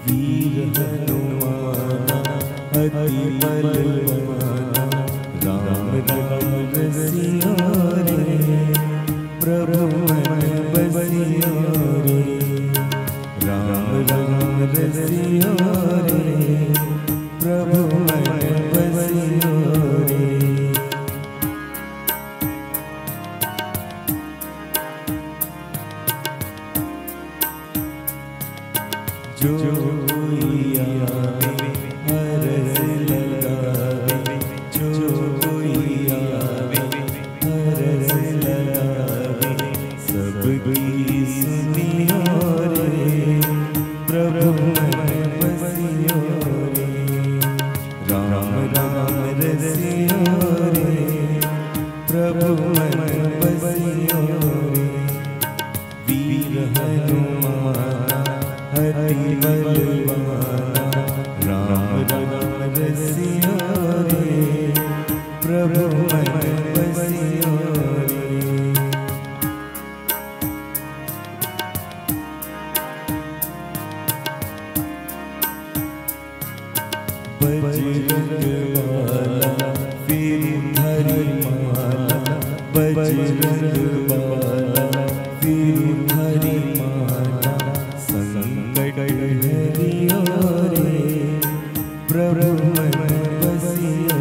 वीर हनुमाना अति बलवाना, राम राम रसिया रे, प्रभु मन बसिया रे, राम राम रसिया रे, प्रभु मन बसिया रे। जो कोई आवे हरस लगावे, जो कोई आवे हरस लगावे, सबकी सुनिया रे, प्रभु मन बसिया रे, राम राम रसिया रे, प्रभु मन बसिया रे। वीर हनुमाना अति बलवाना, राम राम रसिया रे, प्रभु मन बसिया रे। बजरंग वाला फिर धरी माला, बजरंग वाला फिर धरी माला, संकट हरिया रे, प्रभु मन बसिया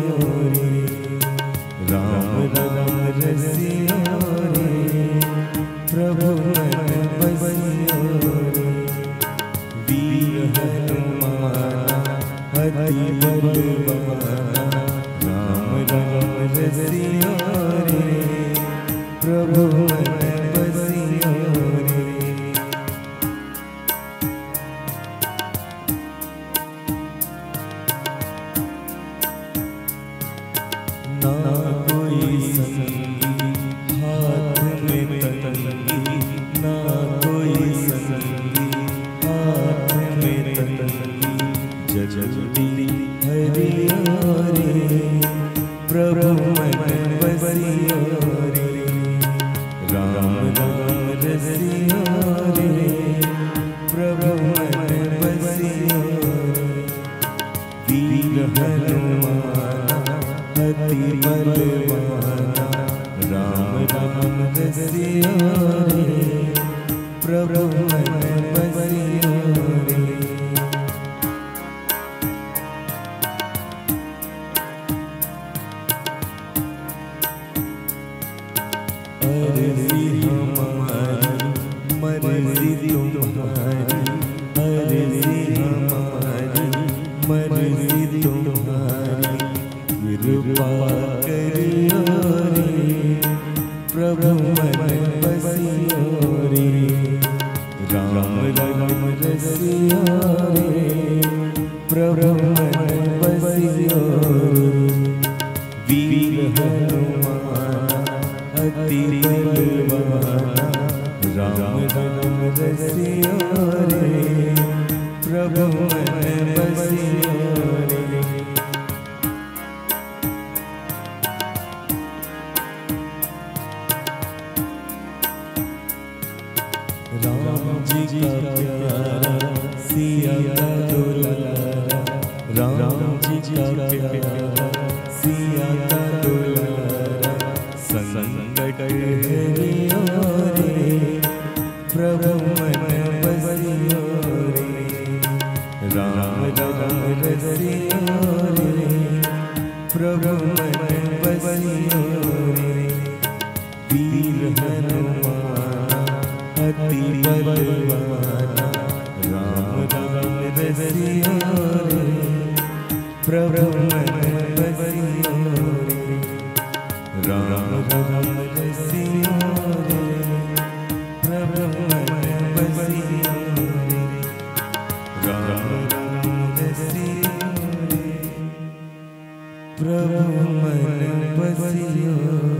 रे, राम राम रसिया रे, प्रभु मन बसिया रे। वीर हनुमाना अति बलवाना, राम राम रसिया रे, प्रभु मन बसिया रे। ना कोई संगी हाथ में तंगी, ना कोई संगी हाथ में तंगी, जजती हरिया रे, प्रभु मन बसिया रे, राम राम रसिया रे, प्रभु मन बसिया रे। वीर हनुमाना अति बलवाना, राम राम रसिया रे, प्रभु मन बसिया रे। अर्जी हमारी मर्जी तुम्हारी, अर्जी हमारी मर्जी तुम्हारी, कृपा करिया रे, प्रभु मन बसिया रे, राम राम रसिया रे, प्रभु मन बसिया रे। वीर हनुमाना अति बलवाना, राम राम रसिया रे, प्रभु मन बसिया रे। राम जी का प्यारा सिया का दुलारा, राम जी का प्यारा सिया का दुलारा, संकट हरिया रे, प्रभु मन बसिया रे, राम राम रसिया रे, प्रभु मन बसिया रे। वीर हनुमाना अति बलवाना, राम राम रसिया रे, प्रभु मन बसिया रे, राम राम रसिया रे, प्रभु मन बसिया रे, राम राम रसिया रे, प्रभु मन बसिया।